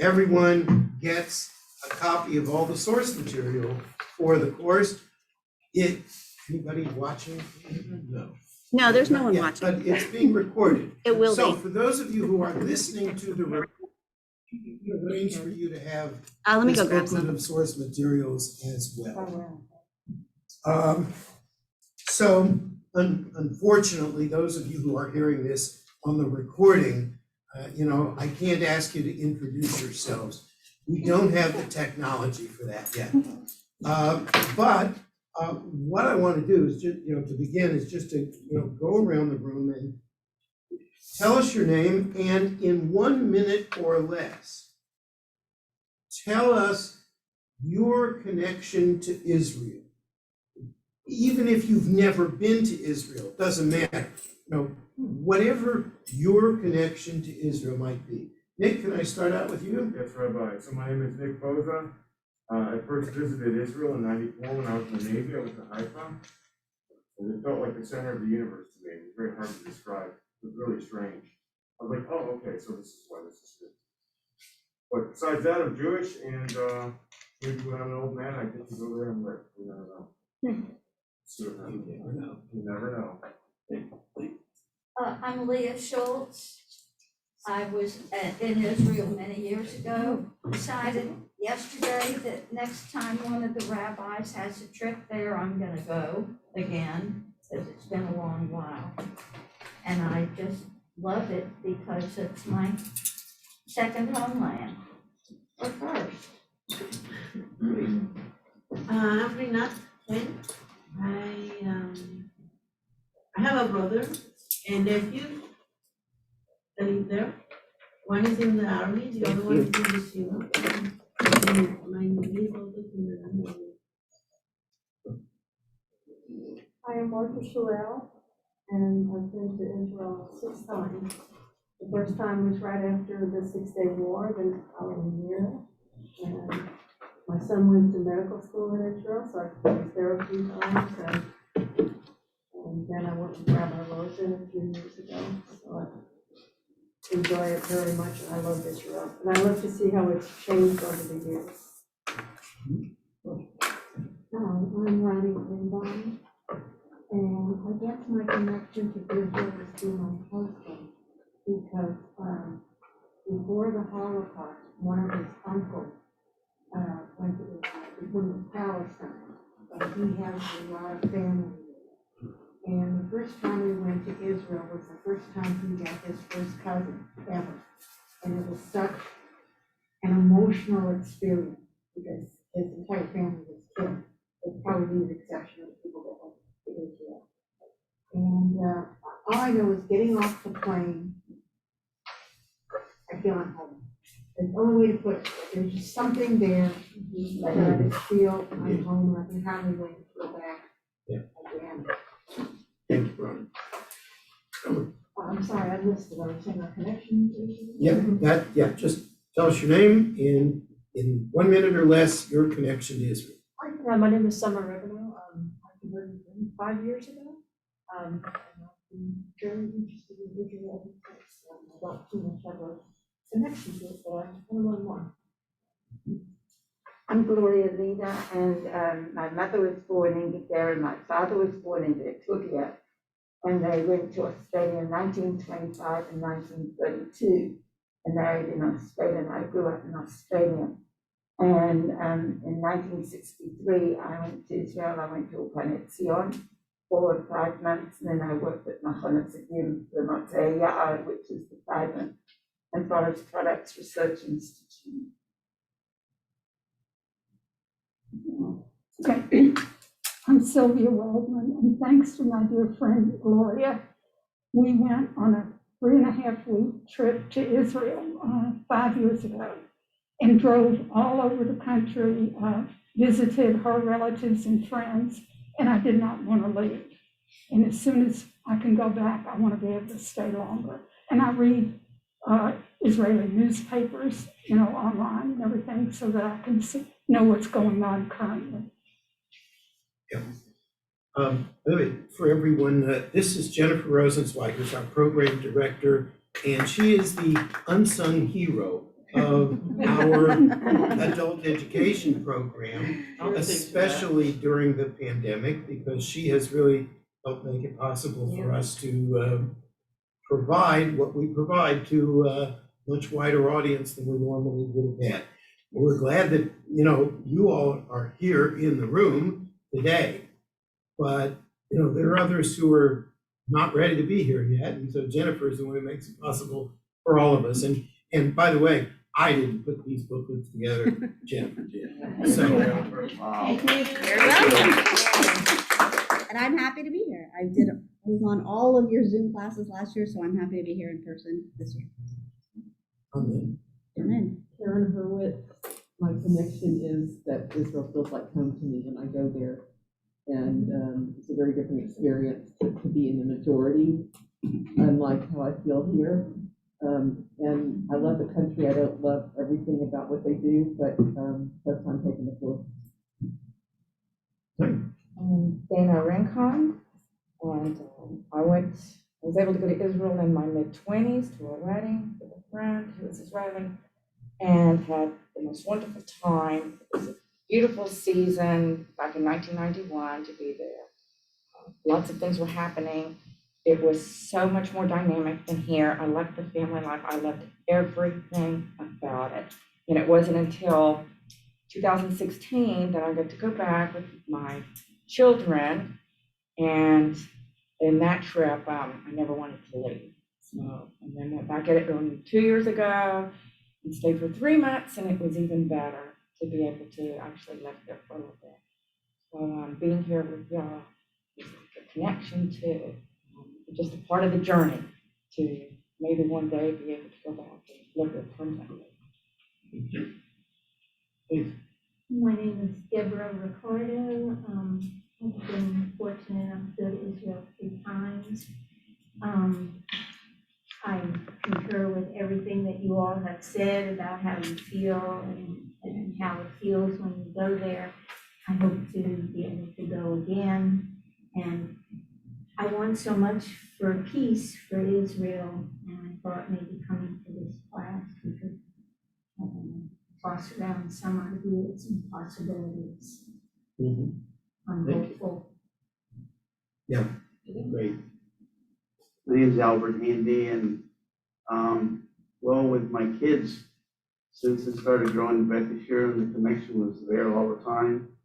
everyone gets a copy of all the source material for the course. Anybody watching? No. No, there's no Not one yet, watching. but it's being recorded. It will So be. for those of you who are listening to the recording, it arrange for you to have Let me this go grab booklet some. of source materials as well. So unfortunately, those of you who are hearing this on the recording, I can't ask you to introduce yourselves. We don't have the technology for that yet. But what I want to do is just, to begin is just to, go around the room and tell us your name, and in 1 minute or less, tell us your connection to Israel. Even if you've never been to Israel, it doesn't matter. Whatever your connection to Israel might be. Nick, can I start out with you? Yes, Rabbi. So my name is Nick Boza. I first visited Israel in '94 when I was in the Navy. I was in Haifa. And it felt like the center of the universe to me. It was very hard to describe. It was really strange. I was like, oh, okay, so this is why this is good. But besides that, I'm Jewish, and maybe when I'm an old man, I get to go there and live. You never know. So, you never know. I'm Leah Schultz. I was in Israel many years ago. Decided yesterday that next time one of the rabbis has a trip there, I'm gonna go again, because it's been a long while. And I just love it because it's my second homeland, or first. I'm Rinat. I have a brother and nephew that live there. One is in the army, the other one is in the yeshiva. And my niece also is in the army. I am Martha Sherrill, and I've been to Israel 6 times. The first time was right after the 6-Day War, the following year. And my son went to medical school in Israel, so I was there a few times. And then I went with Rabbi Rosen a few years ago, so I enjoy it very much, and I love Israel. And I love to see how it's changed over the years. I'm Ronnie Greenbaum. And I guess my connection to Israel is through my husband, because before the Holocaust, one of his uncles went to Israel. He went to Palestine, but he has a lot of family. And the first time we went to Israel was the first time he got his first cousin ever. And it was such an emotional experience because his entire family was killed, with probably the exception of people that went to Israel. And all I know is getting off the plane, I feel I'm home. It's the only way to put it. There's just something there that I just feel I'm home, and I can hardly wait to go back again. Thank you, Ron. I'm sorry, I missed it. I was saying our connection to Israel. Just tell us your name in 1 minute or less, your connection to Israel. Hi, my name is Summer Revenue. I converted 5 years ago. And I've been very interested in Israel ever since. I don't too much of a connection to it, but I want to learn more. I'm Gloria Lida, and my mother was born in Gidera, and my father was born in Victoria, and they went to Australia in 1925 and 1932, and married in Australia, and I grew up in Australia. And in 1963, I went to Israel. I went to Upanet Zion for 5 months, and then I worked at Machon Tzidim, the Motzei Ya'ar, which is the private and forest products research institute. Okay. I'm Sylvia Waldman, and thanks to my dear friend Gloria, we went on a 3.5-week trip to Israel 5 years ago and drove all over the country, visited her relatives and friends, and I did not want to leave. And as soon as I can go back, I want to be able to stay longer. And I read Israeli newspapers, online and everything, so that I can know what's going on currently. Yeah. By the way, for everyone, this is Jennifer Rosenzweig, who's our program director, and she is the unsung hero of our adult education program, especially during the pandemic, because she has really helped make it possible for us to provide what we provide to a much wider audience than we normally would have had. We're glad that, you all are here in the room today, but, there are others who are not ready to be here yet, and so Jennifer is the one who makes it possible for all of us. And by the way, I didn't put these booklets together, Jennifer did. So, You're welcome. And I'm happy to be here. I was on all of your Zoom classes last year, so I'm happy to be here in person this year. amen. Amen. Karen Horwitz, my connection is that Israel feels like home to me when I go there. And it's a very different experience to be in the majority, unlike how I feel here. And I love the country. I don't love everything about what they do, but first time taking the course. Dana Rincon, and I was able to go to Israel in my mid-20s to a wedding with a friend who was Israeli, and had the most wonderful time. It was a beautiful season back in 1991 to be there. Lots of things were happening. It was so much more dynamic than here. I loved the family life. I loved everything about it. And it wasn't until 2016 that I got to go back with my children, and in that trip, I never wanted to leave. So, and then went back at it 2 years ago and stayed for 3 months, and it was even better to be able to actually live there for a little bit. So being here with y'all is like a connection to, just a part of the journey to maybe one day be able to go back and live there permanently. My name is Deborah Ricardo. I've been fortunate enough to go to Israel 3 times. I concur with everything that you all have said about how you feel and how it feels when you go there. I hope to be able to go again. And I want so much for peace for Israel, and I thought maybe coming to this class we could toss around some ideas and possibilities. Mhm. I'm Thank you. hopeful. Yeah, great. My name's Albert Handy, and well, with my kids, since it started growing Beth Yeshurun, the connection was there all the time.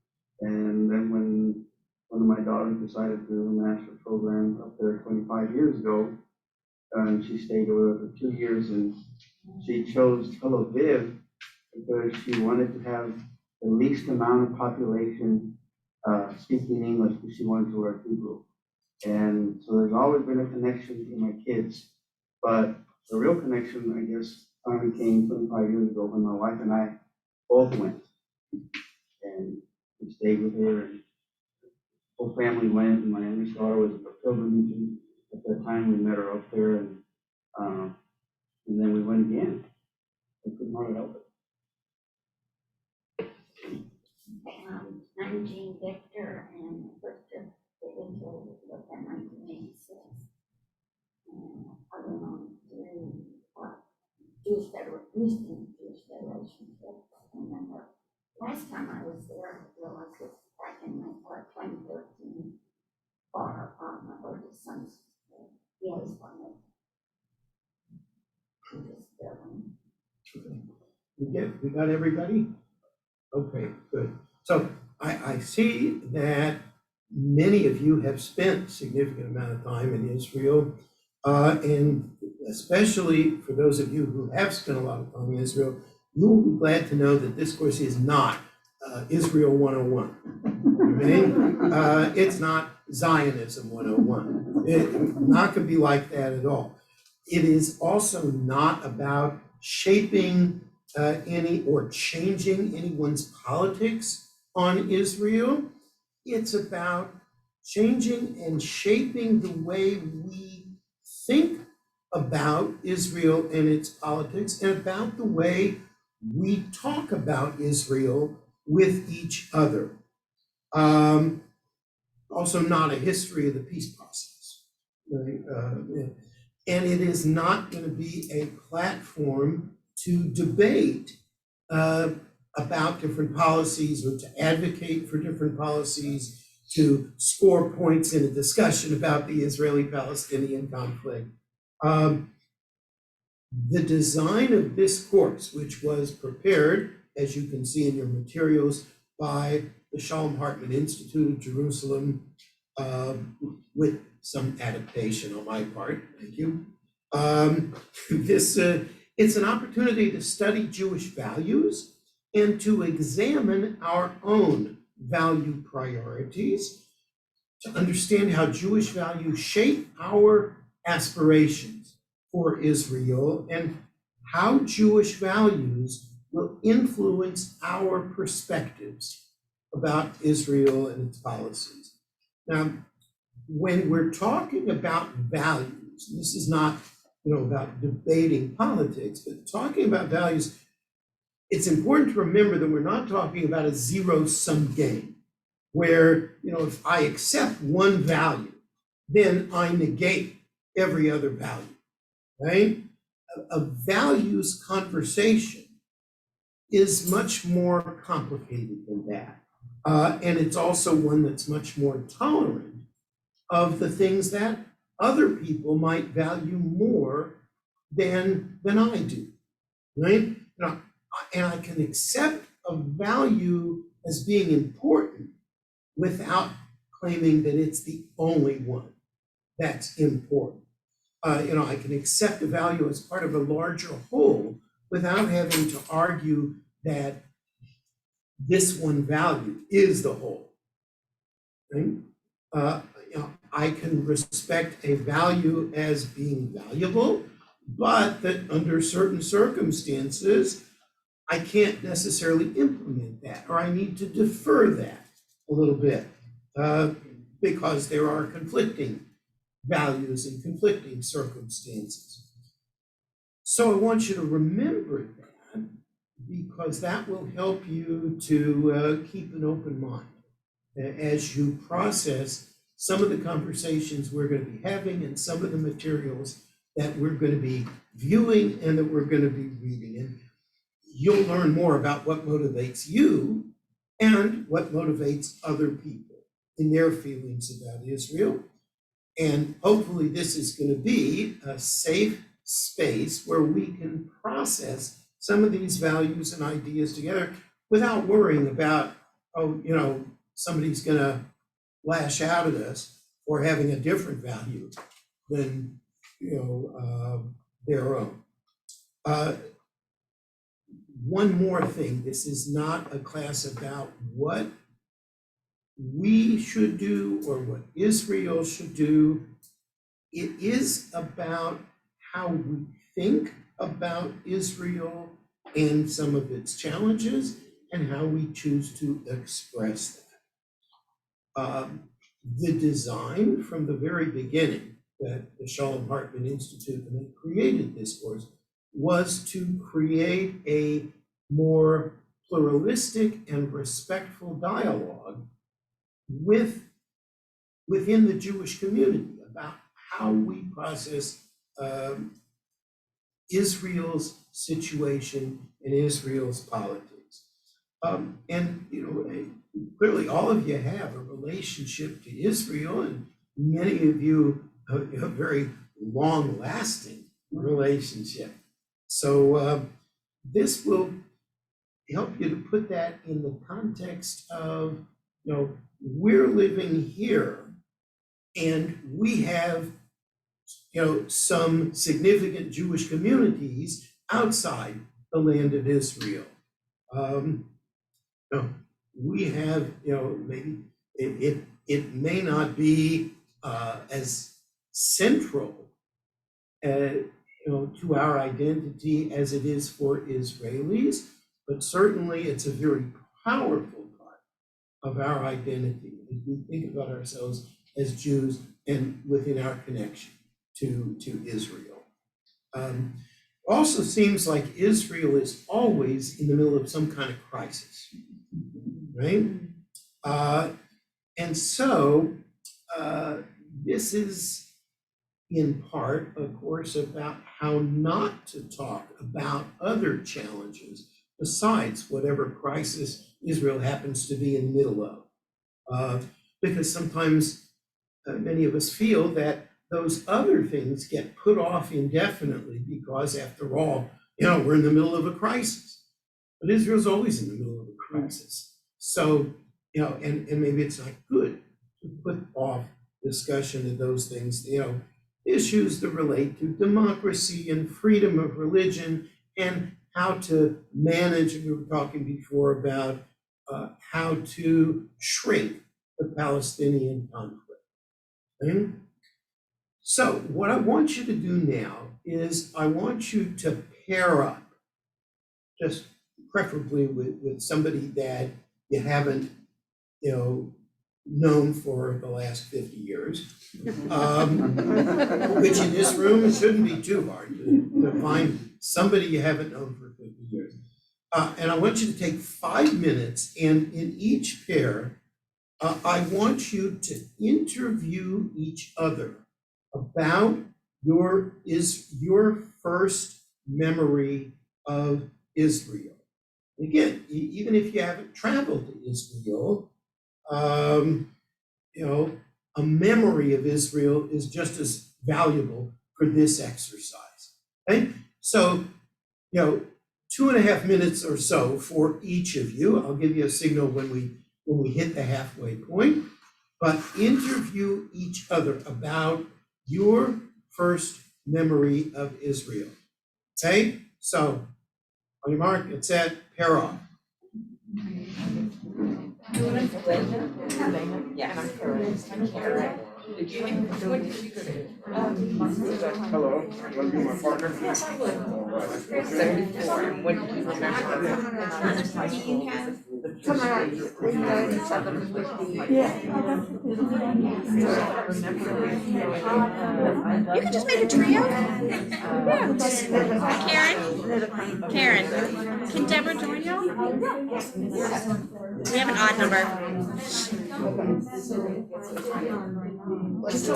And then when one of my daughters decided to do a master program up there 25 years ago, she stayed over for 2 years, and she chose Tel Aviv because she wanted to have the least amount of population speaking English, because she wanted to learn Hebrew. And so there's always been a connection to my kids, but the real connection, I guess, finally came 25 years ago when my wife and I both went, and we stayed with her, and the whole family went, and my youngest daughter was a pilgrimage, and at that time we met her up there, and then we went again. I couldn't hardly help it. I'm Jean Victor, and the first trip to Israel was in 1986. And I went on to Eastern Jewish Federation trip. And then the last time I was there, was back in 2013, for my oldest son's yes one. We got everybody? Okay, good. So I see that many of you have spent a significant amount of time in Israel, and especially for those of you who have spent a lot of time in Israel, you will be glad to know that this course is not Israel 101. Okay? It's not Zionism 101. It's not going to be like that at all. It is also not about shaping any or changing anyone's politics on Israel. It's about changing and shaping the way we think about Israel and its politics, and about the way we talk about Israel with each other. Also not a history of the peace process, right? And it is not going to be a platform to debate about different policies or to advocate for different policies, to score points in a discussion about the Israeli-Palestinian conflict. The design of this course, which was prepared, as you can see in your materials, by the Shalom Hartman Institute of Jerusalem, with some adaptation on my part, thank you. It's an opportunity to study Jewish values and to examine our own value priorities, to understand how Jewish values shape our aspirations for Israel and how Jewish values will influence our perspectives about Israel and its policies. Now, when we're talking about values, this is not, about debating politics, but talking about values, it's important to remember that we're not talking about a zero-sum game where, if I accept one value, then I negate every other value, right? A values conversation is much more complicated than that. And it's also one that's much more tolerant of the things that other people might value more than I do, right? And I can accept a value as being important without claiming that it's the only one that's important. I can accept a value as part of a larger whole without having to argue that this one value is the whole, right? I can respect a value as being valuable, but that under certain circumstances, I can't necessarily implement that, or I need to defer that a little bit because there are conflicting values and conflicting circumstances. So I want you to remember that, because that will help you to keep an open mind as you process some of the conversations we're going to be having and some of the materials that we're going to be viewing and that we're going to be reading. And you'll learn more about what motivates you and what motivates other people in their feelings about Israel. And hopefully this is going to be a safe space where we can process some of these values and ideas together without worrying about, somebody's going to lash out at us for having a different value than, their own. One more thing, this is not a class about what we should do or what Israel should do. It is about how we think about Israel and some of its challenges and how we choose to express that. The design from the very beginning that the Shalom Hartman Institute, when they created this course, was to create a more pluralistic and respectful dialogue within the Jewish community about how we process Israel's situation and Israel's politics. Clearly all of you have a relationship to Israel, and many of you have a very long-lasting relationship. So this will help you to put that in the context of, we're living here and we have, some significant Jewish communities outside the land of Israel. We have, maybe it may not be as central, to our identity as it is for Israelis, but certainly it's a very powerful part of our identity as we think about ourselves as Jews and within our connection to Israel. Also seems like Israel is always in the middle of some kind of crisis, right? And so this is, in part, of course, about how not to talk about other challenges besides whatever crisis Israel happens to be in the middle of. Because sometimes many of us feel that those other things get put off indefinitely because, after all, we're in the middle of a crisis. But Israel's always in the middle of a crisis. So, and maybe it's not good to put off discussion of those things, issues that relate to democracy and freedom of religion and how to manage, and we were talking before about how to shrink the Palestinian conflict. Okay? So what I want you to do now is I want you to pair up, just preferably with somebody that you haven't, known for the last 50 years, which in this room, it shouldn't be too hard to find somebody you haven't known for 50 years. And I want you to take 5 minutes, and in each pair, I want you to interview each other about your first memory of Israel. Again, even if you haven't traveled to Israel, a memory of Israel is just as valuable for this exercise. Okay? So, 2.5 minutes or so for each of you. I'll give you a signal when we hit the halfway point, but interview each other about your first memory of Israel. Okay? So, on your mark, get set, pair off. Yeah, I'm Karen. Hello, you want to be my partner? Yes, I would. 74, and what do you remember? Come on, we know each other with the. You can just make a trio. Karen, can Deborah join y'all? We have an odd number. So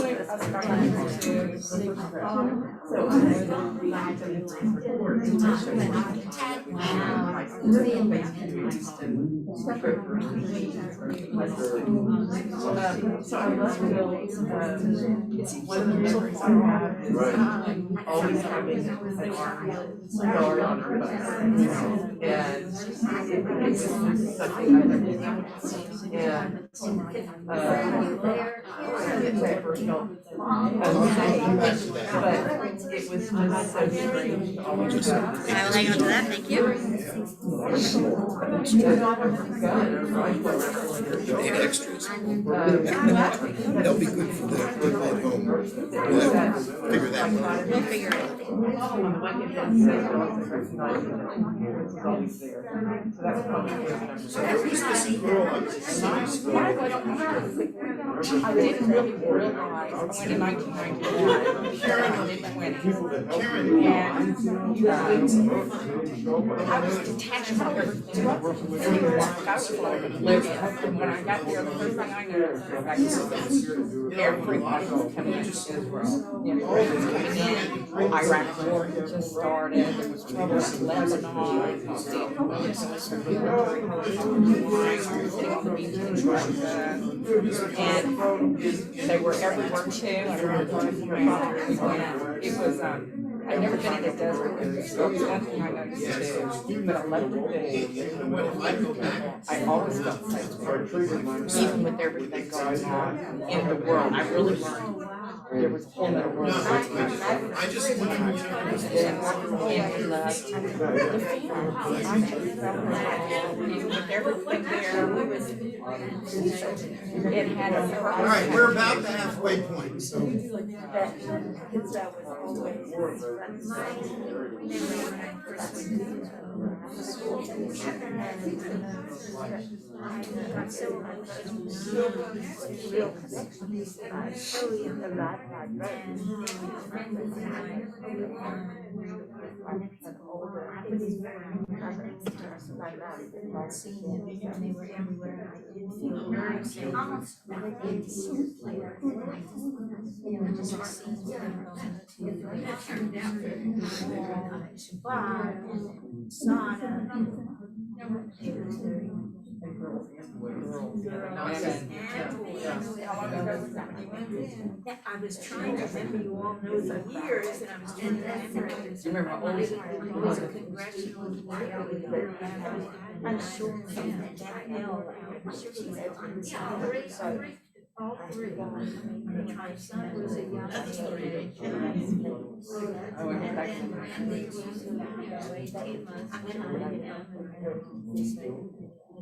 I love to know, one of the memories I have is always having an arm guard on our bus. And it was something I never knew. And I didn't say I first felt okay, but it was just so strange. Always I will hang on to that, thank you. Need extras. They'll be good for the people at home. Figure that one out. We'll figure it out. So where was this girl? I was in school. I didn't really realize, I went in 1991, Karen in mid-20s. Karen. I was detached from everything. I was like oblivious. And when I got there, the first thing I noticed was that everybody was coming into Israel. Everybody was coming in. Iraq war had just started. There was trouble in Lebanon. Sitting on the beach in Instructor. And they were everywhere too. I remember taking my father and we went. It was, I'd never been in a desert. So it was one thing I noticed too. But I loved the food. I always felt safe there, even with everything going on in the world. I really learned there was a whole other world. I just want to, And we loved the food. I just felt like even with everything there, it had a purpose. all right, we're about the halfway point, so. like that. Seen them, and they were everywhere, and I did feel very safe. Almost, I think it's like, you know, just like seeing them. It turned out very nice. Shabbat and Sada. Girls and I was trying to remember, you all know the years, and I was trying to remember. It was a congressional I'm sure that hell. All three. My son was a young teenager. And they were 18 months.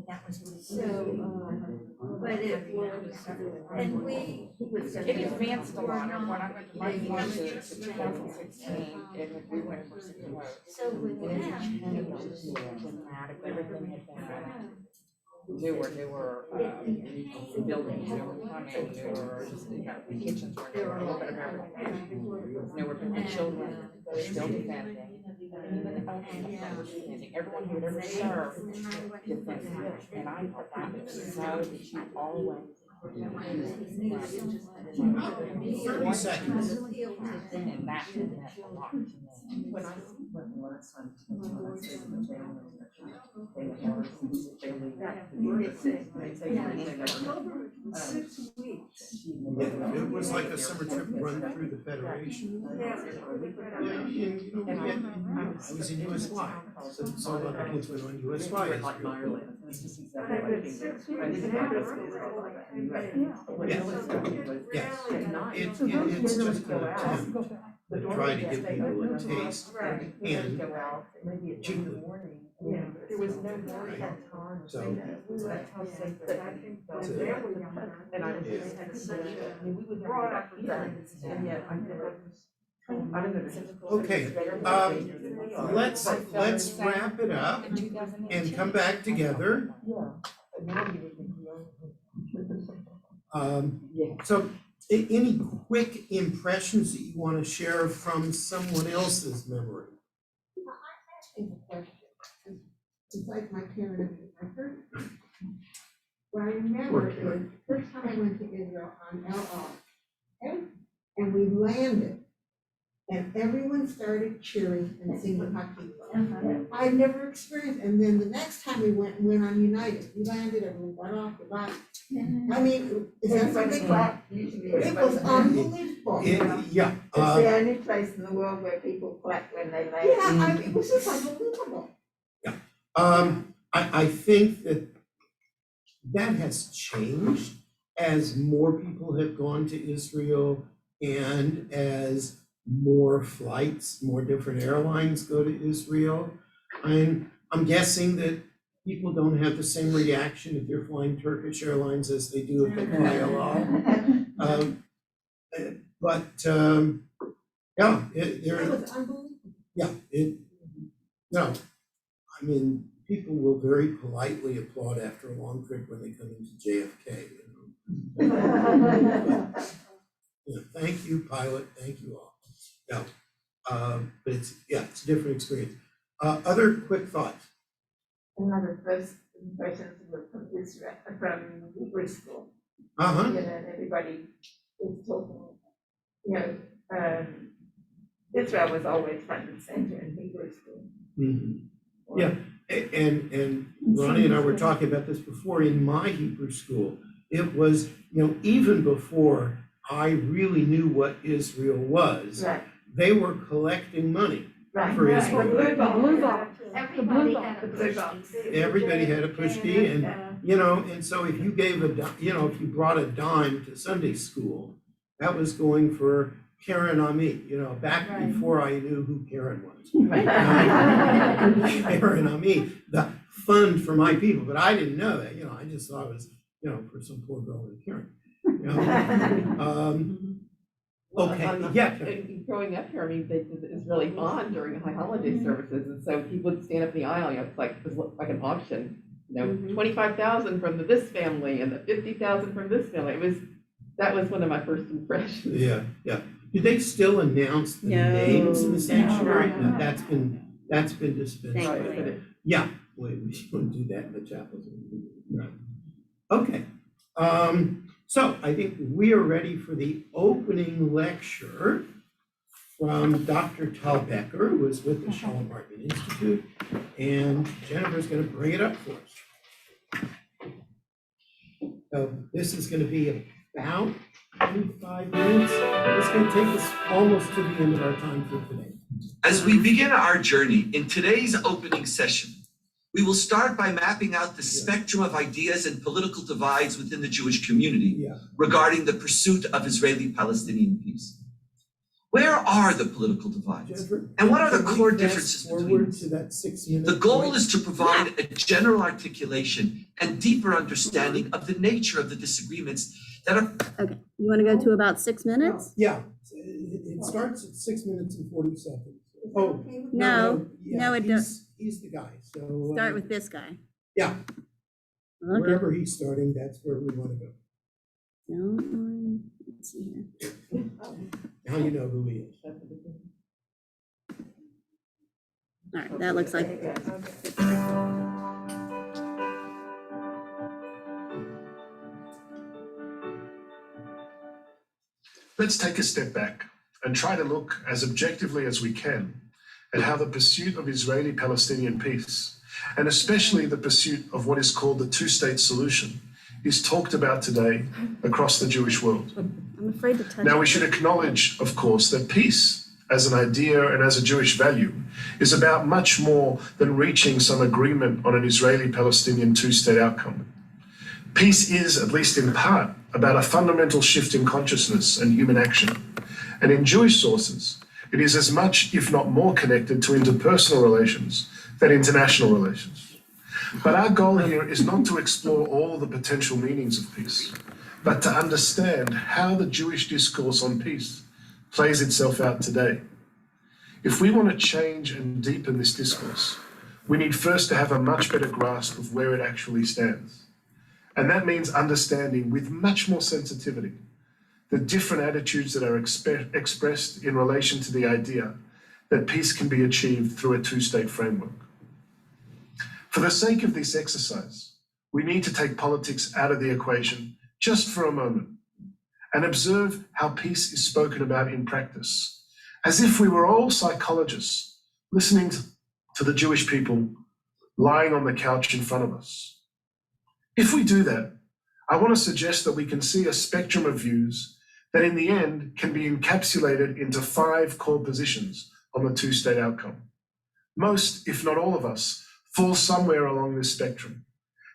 That was so, but it was, and we. It advanced a lot, when I went to my college in 2016, and we went for 6 months. So with And it that. changed dramatically, everything had been newer buildings, newer plumbing, newer, just, you know, the kitchens were newer, a little bit of everything. Newer, but the children, they're still defending, and even the elders that were defending, everyone who had ever served defended. And I thought that was so that you always. 30 seconds. And that meant a lot to me. When I went the last time to the family, they had It was like a summer trip run through the Federation. I was in USY, so a lot of kids went on USY. like Ireland. It's just exactly like being there. I didn't have this Yes, it's just an attempt to try to give people a taste and cheap them. There was no morning time. So, And I was just kind of such a, I mean, we were brought up with that, and yet I never. I don't know. okay, let's wrap it up and come back together. So any quick impressions that you want to share from someone else's memory? It's like my parents, I heard, what I remember is, the first time I went to Israel on LR, and we landed, and everyone started cheering and singing Hakika. I'd never experienced, and then the next time we went on United, we landed, everyone got off the bus. I mean, is that something? It was unbelievable. Yeah. It's the only place in the world where people clap when they land. Yeah, it was just unbelievable. I think that has changed as more people have gone to Israel and as more flights, more different airlines go to Israel. I'm guessing that people don't have the same reaction if they're flying Turkish Airlines as they do if they fly Al. Yeah, It was unbelievable. No, I mean, people will very politely applaud after a long trip when they come into JFK, you know. Thank you, pilot, thank you all. Yeah, but it's a different experience. Other quick thoughts? Another first impressions were from Israel, from Hebrew school. Uh-huh. You know, everybody was talking, you know, Israel was always front and center in Hebrew school. Mhm. Yeah, and Ronnie and I were talking about this before. In my Hebrew school, it was, even before I really knew what Israel was, Right, they were collecting money right. for right. Israel. Everybody had a push. Everybody had a push key, and and so if you gave if you brought a dime to Sunday school, that was going for Karen Ami, back before I knew who Karen was. Karen Ami, the fund for my people, but I didn't know that, I just thought it was, for some poor girl named Karen. Okay, yeah. Growing up here, I mean, they did the Israeli bond during high holiday services, and so people would stand up in the aisle, it was like an auction, 25,000 from this family and the 50,000 from this family. That was one of my first impressions. Yeah. Do they still announce the names in the sanctuary? No, that's been dispensed with. Thankfully. Yeah, Wait, we don't do that in the chapel. Right. Okay, so I think we are ready for the opening lecture from Dr. Talbecker, who is with the Shalom Hartman Institute, and Jennifer's gonna bring it up for us. So this is gonna be about 25 minutes. It's gonna take us almost to the end of our time for today. As we begin our journey in today's opening session, we will start by mapping out the spectrum of ideas and political divides within the Jewish community regarding the pursuit of Israeli-Palestinian peace. Where are the political divides? Jennifer, And what are the can we core fast differences between forward us? to that 6-minute The goal point? is to provide a general articulation and deeper understanding of the nature of the disagreements that are. Okay, you want to go to about 6 minutes? Yeah, it starts at 6 minutes and 40 seconds. Oh, No, yeah, no, it he's the guy, so. Start with this guy. Yeah, Okay. wherever he's starting, that's where we want to go. No, let's see here. Now you know who he is. All right, that looks like. Let's take a step back and try to look as objectively as we can at how the pursuit of Israeli-Palestinian peace, and especially the pursuit of what is called the two-state solution, is talked about today across the Jewish world. I'm afraid to touch. Now, we should acknowledge, of course, that peace as an idea and as a Jewish value is about much more than reaching some agreement on an Israeli-Palestinian two-state outcome. Peace is, at least in part, about a fundamental shift in consciousness and human action. And in Jewish sources, it is as much, if not more, connected to interpersonal relations than international relations. But our goal here is not to explore all the potential meanings of peace, but to understand how the Jewish discourse on peace plays itself out today. If we want to change and deepen this discourse, we need first to have a much better grasp of where it actually stands. And that means understanding with much more sensitivity the different attitudes that are expressed in relation to the idea that peace can be achieved through a two-state framework. For the sake of this exercise, we need to take politics out of the equation just for a moment and observe how peace is spoken about in practice, as if we were all psychologists listening to the Jewish people lying on the couch in front of us. If we do that, I want to suggest that we can see a spectrum of views that in the end can be encapsulated into 5 core positions on the two-state outcome. Most, if not all of us, fall somewhere along this spectrum.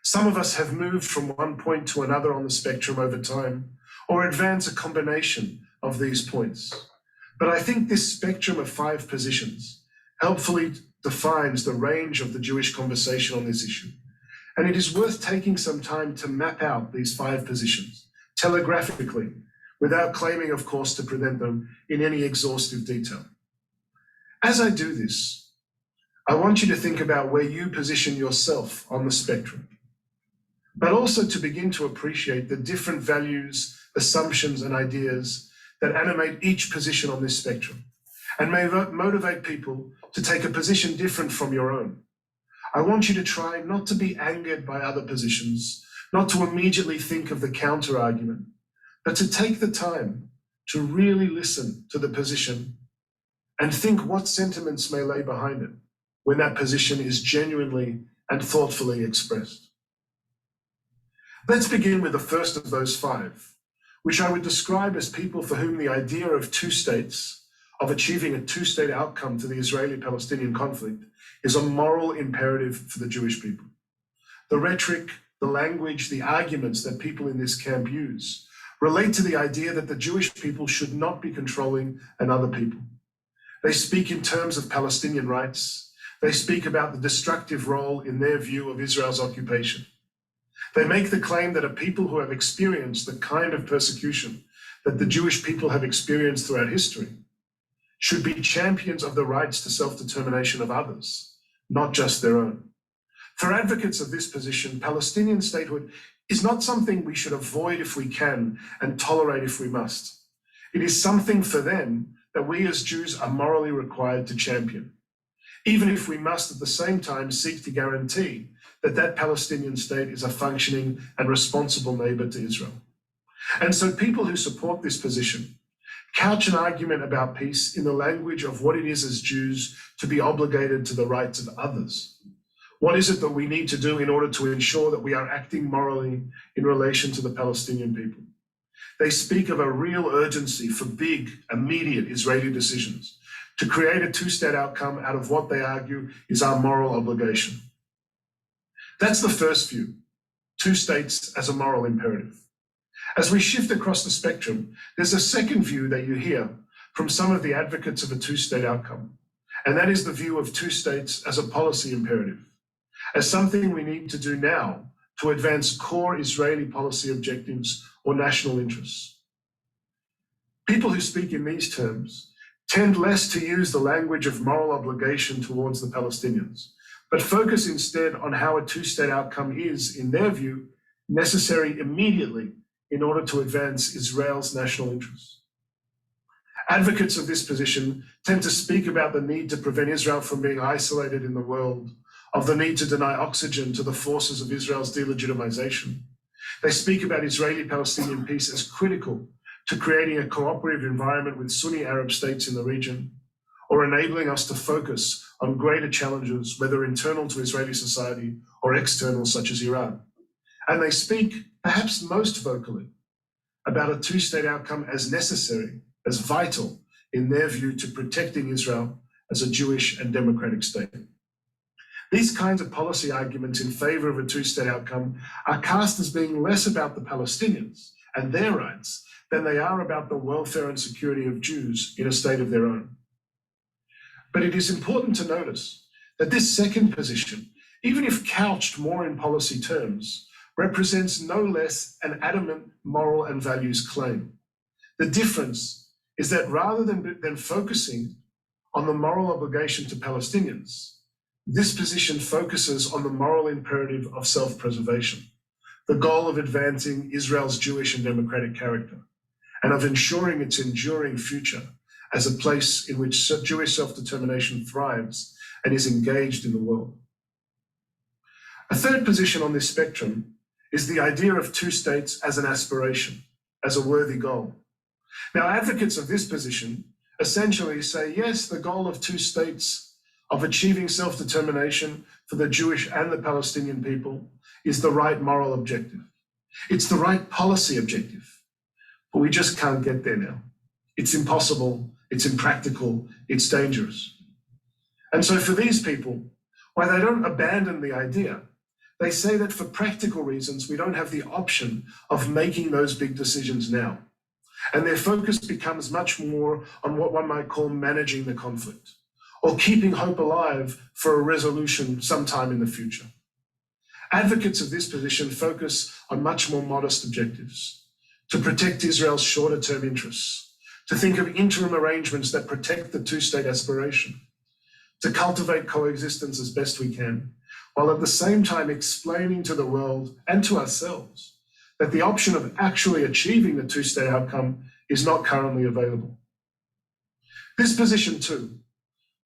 Some of us have moved from one point to another on the spectrum over time, or advance a combination of these points. But I think this spectrum of 5 positions helpfully defines the range of the Jewish conversation on this issue. And it is worth taking some time to map out these 5 positions telegraphically, without claiming, of course, to present them in any exhaustive detail. As I do this, I want you to think about where you position yourself on the spectrum, but also to begin to appreciate the different values, assumptions, and ideas that animate each position on this spectrum, and may motivate people to take a position different from your own. I want you to try not to be angered by other positions, not to immediately think of the counter-argument, but to take the time to really listen to the position and think what sentiments may lay behind it when that position is genuinely and thoughtfully expressed. Let's begin with the first of those 5, which I would describe as people for whom the idea of 2 states, of achieving a 2-state outcome to the Israeli-Palestinian conflict, is a moral imperative for the Jewish people. The rhetoric, the language, the arguments that people in this camp use relate to the idea that the Jewish people should not be controlling another people. They speak in terms of Palestinian rights. They speak about the destructive role, in their view, of Israel's occupation. They make the claim that a people who have experienced the kind of persecution that the Jewish people have experienced throughout history should be champions of the rights to self-determination of others, not just their own. For advocates of this position, Palestinian statehood is not something we should avoid if we can and tolerate if we must. It is something for them that we as Jews are morally required to champion. even if we must at the same time seek to guarantee that that Palestinian state is a functioning and responsible neighbor to Israel. And so people who support this position couch an argument about peace in the language of what it is as Jews to be obligated to the rights of others. What is it that we need to do in order to ensure that we are acting morally in relation to the Palestinian people? They speak of a real urgency for big, immediate Israeli decisions to create a two-state outcome out of what they argue is our moral obligation. That's the first view, two states as a moral imperative. As we shift across the spectrum, there's a second view that you hear from some of the advocates of a two-state outcome, and that is the view of two states as a policy imperative, as something we need to do now to advance core Israeli policy objectives or national interests. People who speak in these terms tend less to use the language of moral obligation towards the Palestinians, but focus instead on how a two-state outcome is, in their view, necessary immediately in order to advance Israel's national interests. Advocates of this position tend to speak about the need to prevent Israel from being isolated in the world, of the need to deny oxygen to the forces of Israel's delegitimization. They speak about Israeli-Palestinian peace as critical to creating a cooperative environment with Sunni Arab states in the region, or enabling us to focus on greater challenges, whether internal to Israeli society or external, such as Iran. And they speak, perhaps most vocally, about a two-state outcome as necessary, as vital, in their view, to protecting Israel as a Jewish and democratic state. These kinds of policy arguments in favor of a two-state outcome are cast as being less about the Palestinians and their rights than they are about the welfare and security of Jews in a state of their own. But it is important to notice that this second position, even if couched more in policy terms, represents no less an adamant moral and values claim. The difference is that rather than focusing on the moral obligation to Palestinians, this position focuses on the moral imperative of self-preservation, the goal of advancing Israel's Jewish and democratic character, and of ensuring its enduring future as a place in which Jewish self-determination thrives and is engaged in the world. A third position on this spectrum is the idea of two states as an aspiration, as a worthy goal. Now, advocates of this position essentially say, yes, the goal of two states, of achieving self-determination for the Jewish and the Palestinian people, is the right moral objective. It's the right policy objective, but we just can't get there now. It's impossible, it's impractical, it's dangerous. And so for these people, while they don't abandon the idea, they say that for practical reasons, we don't have the option of making those big decisions now. And their focus becomes much more on what one might call managing the conflict, or keeping hope alive for a resolution sometime in the future. Advocates of this position focus on much more modest objectives: to protect Israel's shorter-term interests, to think of interim arrangements that protect the two-state aspiration, to cultivate coexistence as best we can, while at the same time explaining to the world and to ourselves that the option of actually achieving the two-state outcome is not currently available. This position too,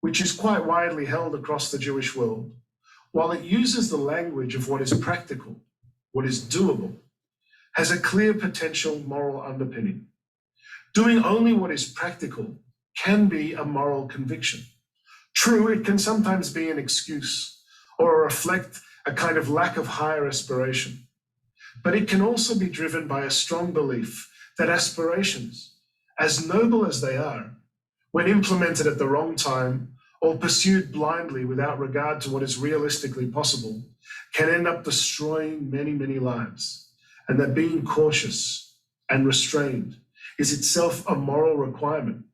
which is quite widely held across the Jewish world, while it uses the language of what is practical, what is doable, has a clear potential moral underpinning. Doing only what is practical can be a moral conviction. True, it can sometimes be an excuse or reflect a kind of lack of higher aspiration, but it can also be driven by a strong belief that aspirations, as noble as they are, when implemented at the wrong time or pursued blindly without regard to what is realistically possible, can end up destroying many, many lives, and that being cautious and restrained is itself a moral requirement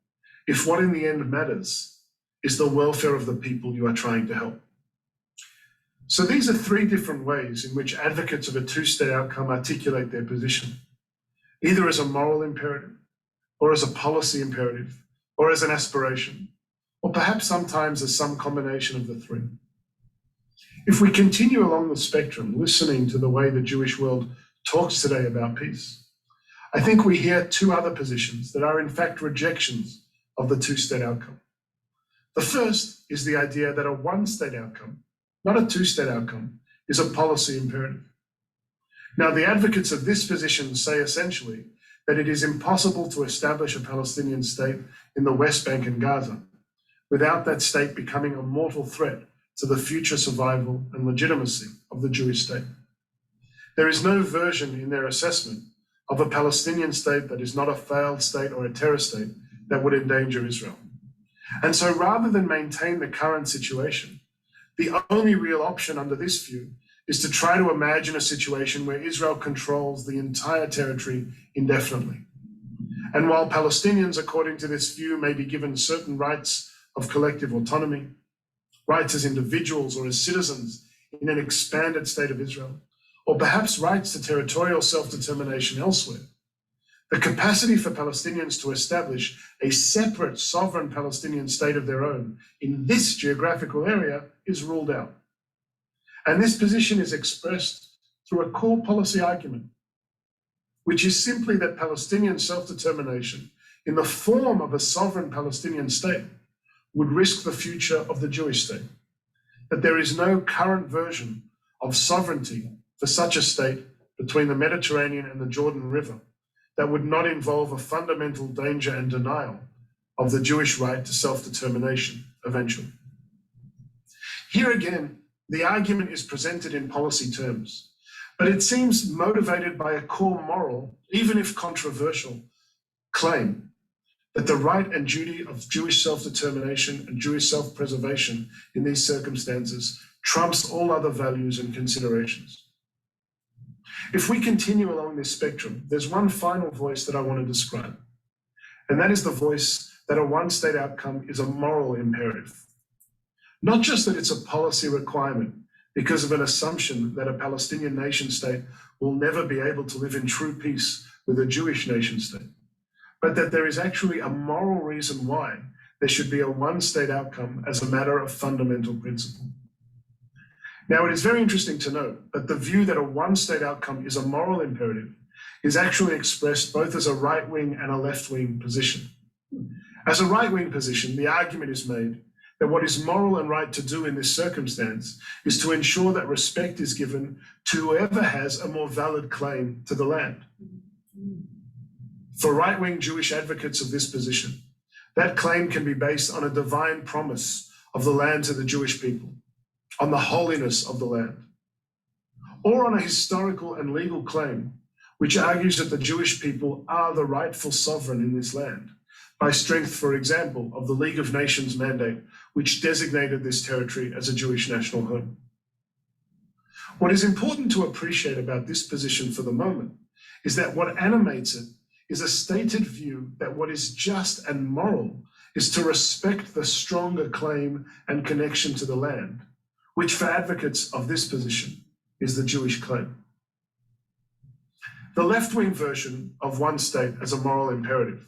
if what in the end matters is the welfare of the people you are trying to help. So these are three different ways in which advocates of a two-state outcome articulate their position, either as a moral imperative, or as a policy imperative, or as an aspiration, or perhaps sometimes as some combination of the three. If we continue along the spectrum, listening to the way the Jewish world talks today about peace, I think we hear two other positions that are in fact rejections of the two-state outcome. The first is the idea that a one-state outcome, not a two-state outcome, is a policy imperative. Now, the advocates of this position say essentially that it is impossible to establish a Palestinian state in the West Bank and Gaza without that state becoming a mortal threat to the future survival and legitimacy of the Jewish state. There is no version in their assessment of a Palestinian state that is not a failed state or a terror state that would endanger Israel. And so rather than maintain the current situation, the only real option under this view is to try to imagine a situation where Israel controls the entire territory indefinitely. And while Palestinians, according to this view, may be given certain rights of collective autonomy, rights as individuals or as citizens in an expanded state of Israel, or perhaps rights to territorial self-determination elsewhere, the capacity for Palestinians to establish a separate sovereign Palestinian state of their own in this geographical area is ruled out. And this position is expressed through a core policy argument, which is simply that Palestinian self-determination in the form of a sovereign Palestinian state would risk the future of the Jewish state, that there is no current version of sovereignty for such a state between the Mediterranean and the Jordan River that would not involve a fundamental danger and denial of the Jewish right to self-determination eventually. Here again, the argument is presented in policy terms, but it seems motivated by a core moral, even if controversial, claim that the right and duty of Jewish self-determination and Jewish self-preservation in these circumstances trumps all other values and considerations. If we continue along this spectrum, there's one final voice that I want to describe, and that is the voice that a one-state outcome is a moral imperative. Not just that it's a policy requirement because of an assumption that a Palestinian nation state will never be able to live in true peace with a Jewish nation state, but that there is actually a moral reason why there should be a one-state outcome as a matter of fundamental principle. Now, it is very interesting to note that the view that a one-state outcome is a moral imperative is actually expressed both as a right-wing and a left-wing position. As a right-wing position, the argument is made that what is moral and right to do in this circumstance is to ensure that respect is given to whoever has a more valid claim to the land. For right-wing Jewish advocates of this position, that claim can be based on a divine promise of the land to the Jewish people, on the holiness of the land, or on a historical and legal claim which argues that the Jewish people are the rightful sovereign in this land, by strength, for example, of the League of Nations mandate, which designated this territory as a Jewish national home. What is important to appreciate about this position for the moment is that what animates it is a stated view that what is just and moral is to respect the stronger claim and connection to the land, which for advocates of this position is the Jewish claim. The left-wing version of one state as a moral imperative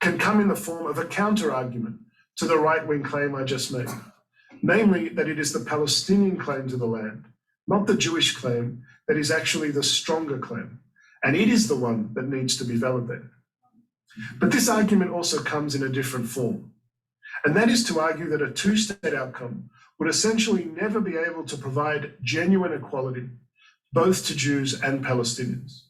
can come in the form of a counter-argument to the right-wing claim I just made, namely that it is the Palestinian claim to the land, not the Jewish claim, that is actually the stronger claim, and it is the one that needs to be validated. But this argument also comes in a different form, and that is to argue that a two-state outcome would essentially never be able to provide genuine equality, both to Jews and Palestinians.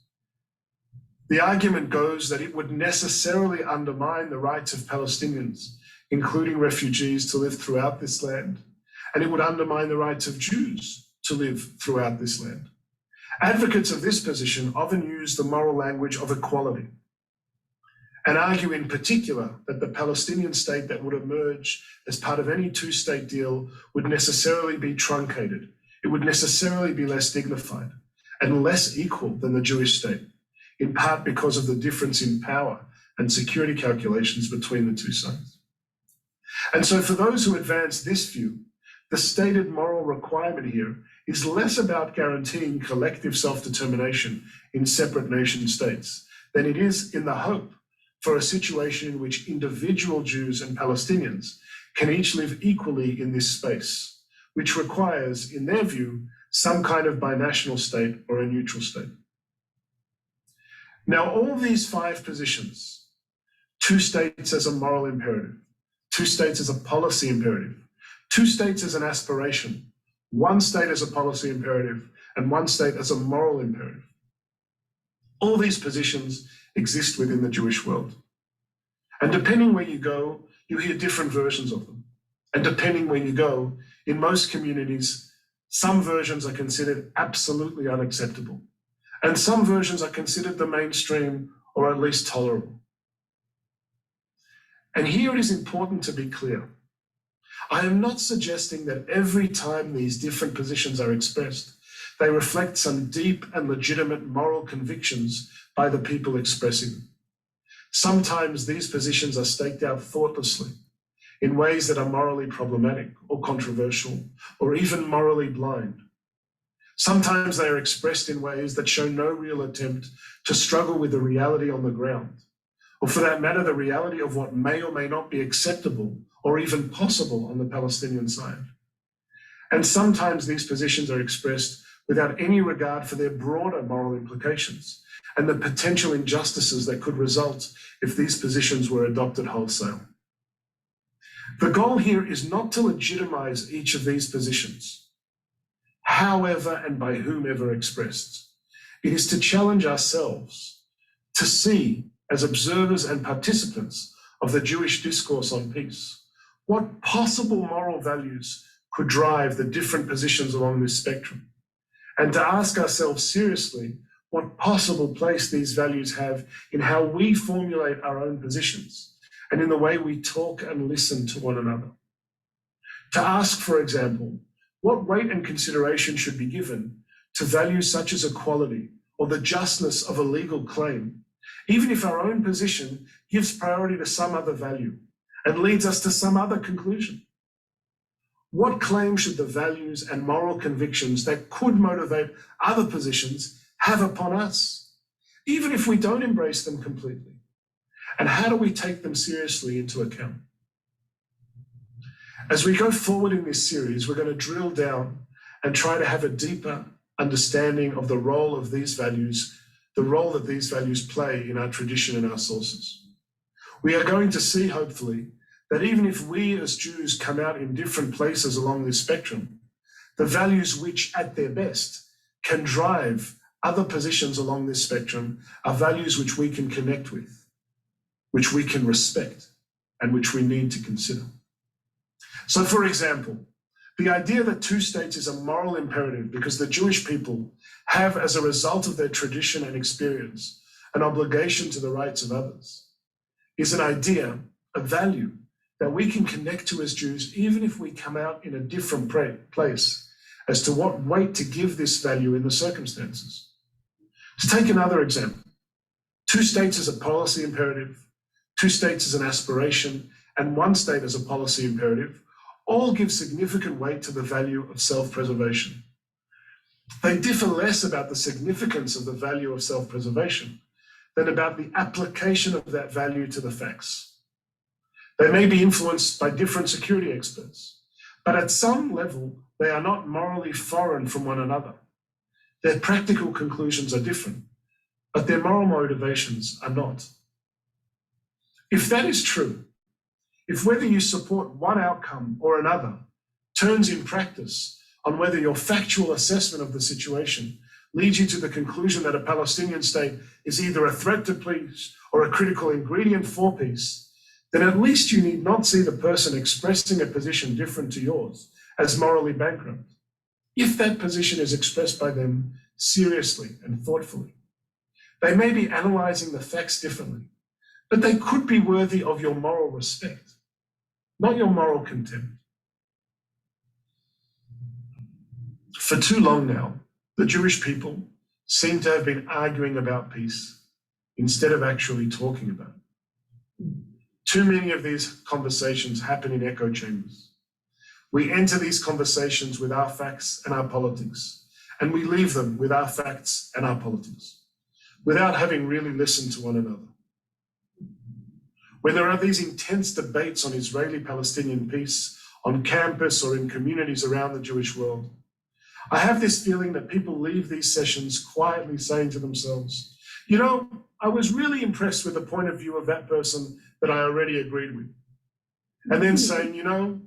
The argument goes that it would necessarily undermine the rights of Palestinians, including refugees, to live throughout this land, and it would undermine the rights of Jews to live throughout this land. Advocates of this position often use the moral language of equality and argue in particular that the Palestinian state that would emerge as part of any two-state deal would necessarily be truncated. It would necessarily be less dignified and less equal than the Jewish state, in part because of the difference in power and security calculations between the two sides. And so for those who advance this view, the stated moral requirement here is less about guaranteeing collective self-determination in separate nation states than it is in the hope for a situation in which individual Jews and Palestinians can each live equally in this space, which requires, in their view, some kind of binational state or a neutral state. Now, all these five positions, two states as a moral imperative, two states as a policy imperative, two states as an aspiration, one state as a policy imperative, and one state as a moral imperative. All these positions exist within the Jewish world. And depending where you go, you hear different versions of them. And depending where you go, in most communities, some versions are considered absolutely unacceptable. And some versions are considered the mainstream or at least tolerable. And here it is important to be clear. I am not suggesting that every time these different positions are expressed, they reflect some deep and legitimate moral convictions by the people expressing them. Sometimes these positions are staked out thoughtlessly in ways that are morally problematic or controversial or even morally blind. Sometimes they are expressed in ways that show no real attempt to struggle with the reality on the ground, or for that matter, the reality of what may or may not be acceptable or even possible on the Palestinian side. And sometimes these positions are expressed without any regard for their broader moral implications and the potential injustices that could result if these positions were adopted wholesale. The goal here is not to legitimize each of these positions, however and by whomever expressed. It is to challenge ourselves to see, as observers and participants of the Jewish discourse on peace, what possible moral values could drive the different positions along this spectrum, and to ask ourselves seriously what possible place these values have in how we formulate our own positions and in the way we talk and listen to one another. To ask, for example, what weight and consideration should be given to values such as equality or the justness of a legal claim, even if our own position gives priority to some other value and leads us to some other conclusion. What claim should the values and moral convictions that could motivate other positions have upon us, even if we don't embrace them completely? And how do we take them seriously into account? As we go forward in this series, we're going to drill down and try to have a deeper understanding of the role of these values, the role that these values play in our tradition and our sources. We are going to see, hopefully, that even if we as Jews come out in different places along this spectrum, the values which, at their best, can drive other positions along this spectrum are values which we can connect with, which we can respect, and which we need to consider. So, for example, the idea that two states is a moral imperative because the Jewish people have, as a result of their tradition and experience, an obligation to the rights of others, is an idea, a value, that we can connect to as Jews, even if we come out in a different place as to what weight to give this value in the circumstances. To take another example, two states as a policy imperative, two states as an aspiration, and one state as a policy imperative all give significant weight to the value of self-preservation. They differ less about the significance of the value of self-preservation than about the application of that value to the facts. They may be influenced by different security experts, but at some level, they are not morally foreign from one another. Their practical conclusions are different, but their moral motivations are not. If that is true, if whether you support one outcome or another turns in practice on whether your factual assessment of the situation leads you to the conclusion that a Palestinian state is either a threat to peace or a critical ingredient for peace, then at least you need not see the person expressing a position different to yours as morally bankrupt, if that position is expressed by them seriously and thoughtfully. They may be analyzing the facts differently, but they could be worthy of your moral respect, not your moral contempt. For too long now, the Jewish people seem to have been arguing about peace instead of actually talking about it. Too many of these conversations happen in echo chambers. We enter these conversations with our facts and our politics, and we leave them with our facts and our politics, without having really listened to one another. When there are these intense debates on Israeli-Palestinian peace on campus or in communities around the Jewish world, I have this feeling that people leave these sessions quietly saying to themselves, you know, I was really impressed with the point of view of that person that I already agreed with. and then saying, you know,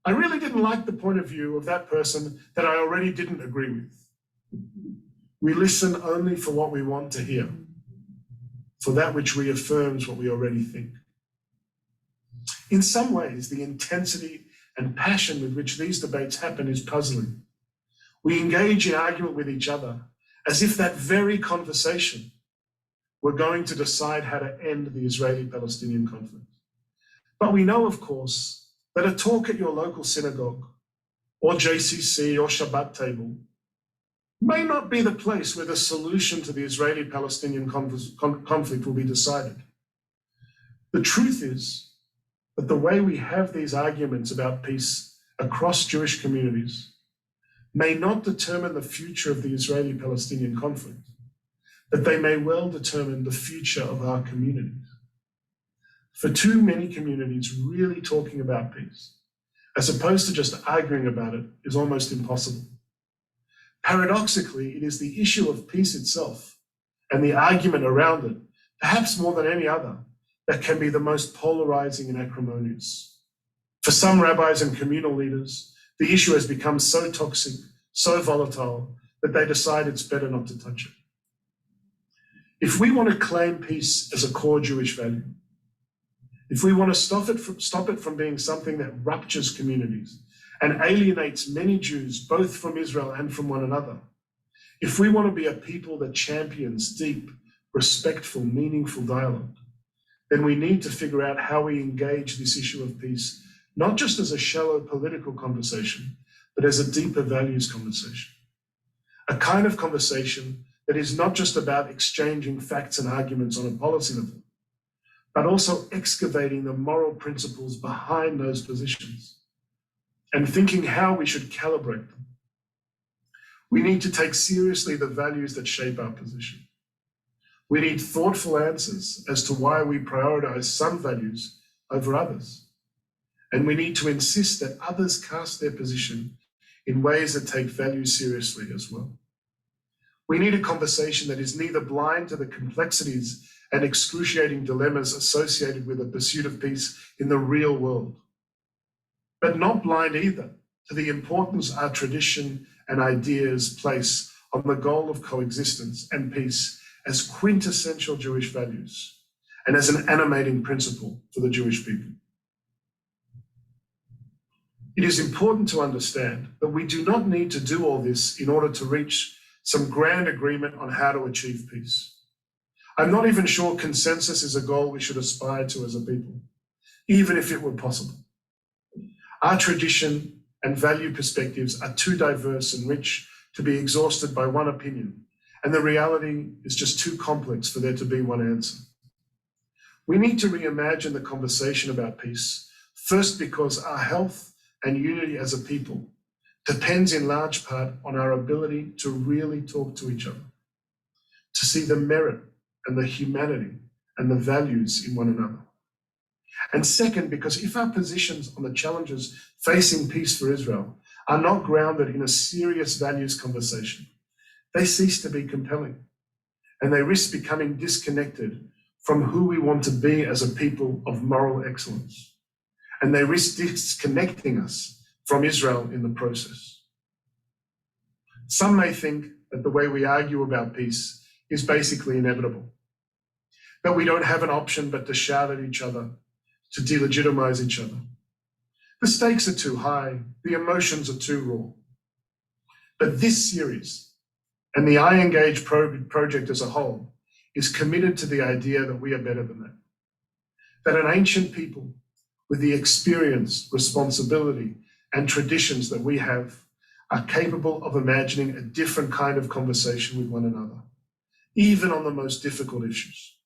I really didn't like the point of view of that person that I already didn't agree with. We listen only for what we want to hear, for that which reaffirms what we already think. In some ways, the intensity and passion with which these debates happen is puzzling. We engage in argument with each other as if that very conversation were going to decide how to end the Israeli-Palestinian conflict. But we know, of course, that a talk at your local synagogue or JCC or Shabbat table may not be the place where the solution to the Israeli-Palestinian conflict will be decided. The truth is that the way we have these arguments about peace across Jewish communities may not determine the future of the Israeli-Palestinian conflict, but they may well determine the future of our communities. For too many communities, really talking about peace, as opposed to just arguing about it, is almost impossible. Paradoxically, it is the issue of peace itself and the argument around it, perhaps more than any other, that can be the most polarizing and acrimonious. For some rabbis and communal leaders, the issue has become so toxic, so volatile, that they decide it's better not to touch it. If we want to claim peace as a core Jewish value, if we want to stop it from being something that ruptures communities and alienates many Jews, both from Israel and from one another, if we want to be a people that champions deep, respectful, meaningful dialogue, then we need to figure out how we engage this issue of peace, not just as a shallow political conversation, but as a deeper values conversation. A kind of conversation that is not just about exchanging facts and arguments on a policy level, but also excavating the moral principles behind those positions and thinking how we should calibrate them. We need to take seriously the values that shape our position. We need thoughtful answers as to why we prioritize some values over others. And we need to insist that others cast their position in ways that take values seriously as well. We need a conversation that is neither blind to the complexities and excruciating dilemmas associated with the pursuit of peace in the real world, but not blind either to the importance our tradition and ideas place on the goal of coexistence and peace as quintessential Jewish values and as an animating principle for the Jewish people. It is important to understand that we do not need to do all this in order to reach some grand agreement on how to achieve peace. I'm not even sure consensus is a goal we should aspire to as a people, even if it were possible. Our tradition and value perspectives are too diverse and rich to be exhausted by one opinion, and the reality is just too complex for there to be one answer. We need to reimagine the conversation about peace, first because our health and unity as a people depends in large part on our ability to really talk to each other, to see the merit and the humanity and the values in one another. And second, because if our positions on the challenges facing peace for Israel are not grounded in a serious values conversation, they cease to be compelling, and they risk becoming disconnected from who we want to be as a people of moral excellence. And they risk disconnecting us from Israel in the process. Some may think that the way we argue about peace is basically inevitable, that we don't have an option but to shout at each other, to delegitimize each other. The stakes are too high, the emotions are too raw. But this series, and the I Engage project as a whole, is committed to the idea that we are better than that. That an ancient people with the experience, responsibility, and traditions that we have are capable of imagining a different kind of conversation with one another, even on the most difficult issues.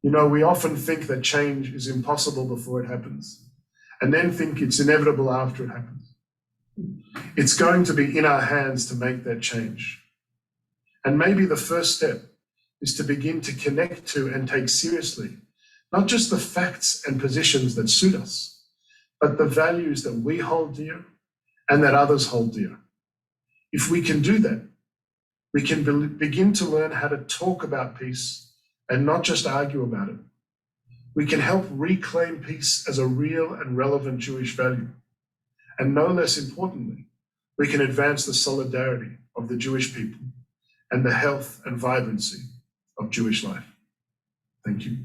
You know, we often think that change is impossible before it happens, and then think it's inevitable after it happens. It's going to be in our hands to make that change. And maybe the first step is to begin to connect to and take seriously, not just the facts and positions that suit us, but the values that we hold dear and that others hold dear. If we can do that, we can begin to learn how to talk about peace and not just argue about it, We can help reclaim peace as a real and relevant Jewish value. And no less importantly, we can advance the solidarity of the Jewish people and the health and vibrancy of Jewish life. Thank you.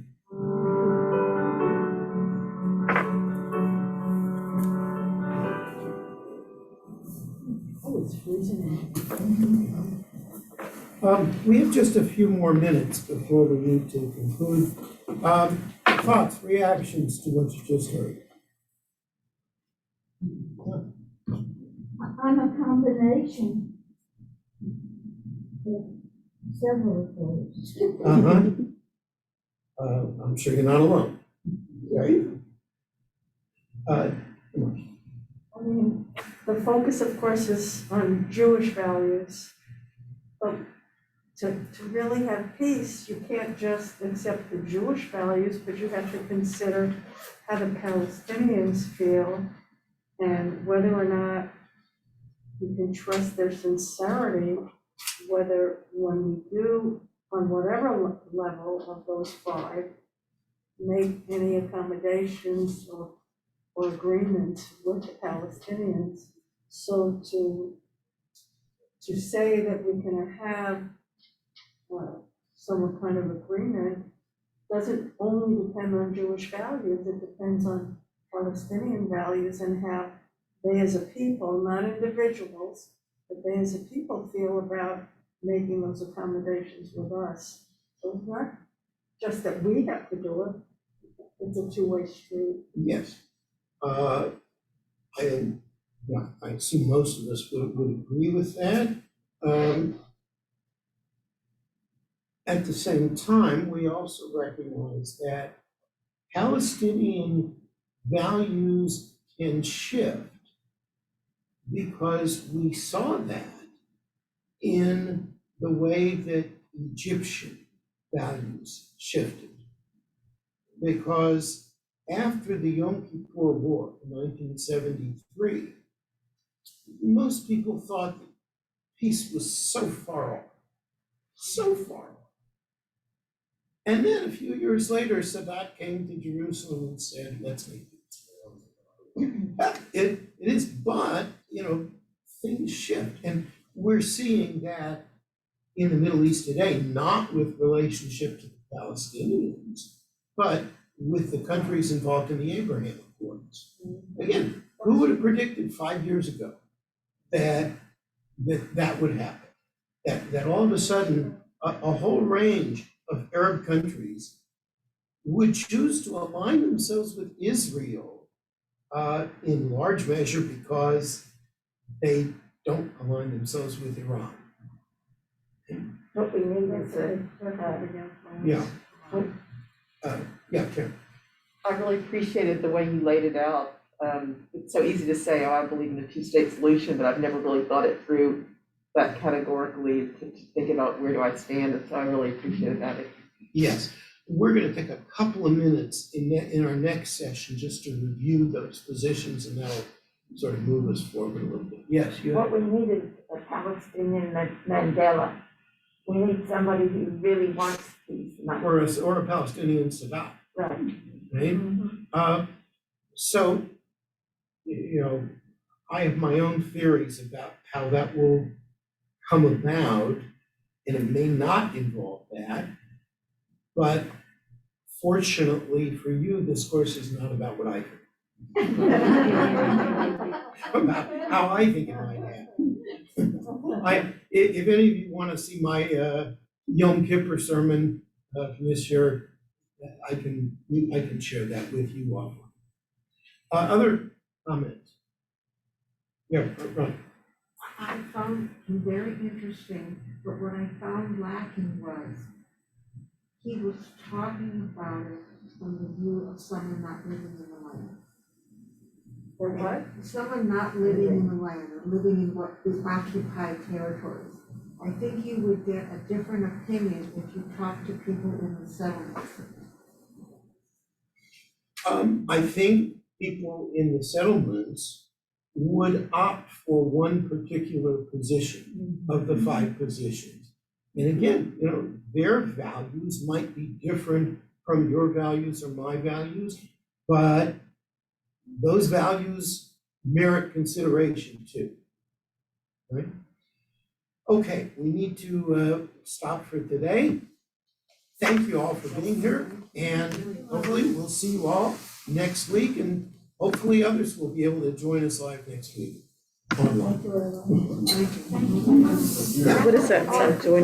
Oh, it's freezing. We have just a few more minutes before we need to conclude. Thoughts, reactions to what you just heard? I'm a combination of several of those. I'm sure you're not alone, right? I mean, the focus, of course, is on Jewish values. But to really have peace, you can't just accept the Jewish values, but you have to consider how the Palestinians feel and whether or not you can trust their sincerity, whether when we do, on whatever level of those five, make any accommodations or agreements with the Palestinians. So to say that we can have some kind of agreement doesn't only depend on Jewish values, it depends on Palestinian values and how they as a people, not individuals, but they as a people feel about making those accommodations with us. So it's not just that we have to do it, it's a two-way street. Yes. I assume most of us would agree with that. At the same time, we also recognize that Palestinian values can shift because we saw that in the way that Egyptian values shifted. Because after the Yom Kippur War in 1973, most people thought that peace was so far off, so far off. And then a few years later, Sadat came to Jerusalem and said, let's make it. It is, but, things shift. And we're seeing that in the Middle East today, not with relationship to the Palestinians, but with the countries involved in the Abraham Accords. Again, who would have predicted 5 years ago that would happen? That all of a sudden, a whole range of Arab countries would choose to align themselves with Israel in large measure because they don't align themselves with Iran. What we need is Karen. I really appreciated the way you laid it out. It's so easy to say, oh, I believe in a two-state solution, but I've never really thought it through that categorically to think about where do I stand, and so I really appreciated that. Yes, we're going to take a couple of minutes in our next session just to review those positions, and that'll sort of move us forward a little bit. Yes, you have. What we need is a Palestinian Mandela. We need somebody who really wants peace. Or a Palestinian Sadat. Right. Right? So, I have my own theories about how that will come about, and it may not involve that. But fortunately for you, this course is not about what I think. About how I think it might happen. If any of you want to see my Yom Kippur sermon from this year, I can share that with you offline. Other comments? Yeah, Ron. I found him very interesting, but what I found lacking was he was talking about it from the view of someone not living in the land. Or what? Someone not living in the land or living in what is occupied territories. I think you would get a different opinion if you talked to people in the settlements. I think people in the settlements would opt for one particular position of the 5 positions. And again, their values might be different from your values or my values, but those values merit consideration too, right? Okay, we need to stop for today. Thank you all for being here, and hopefully we'll see you all next week, and hopefully others will be able to join us live next week online. What is that? Join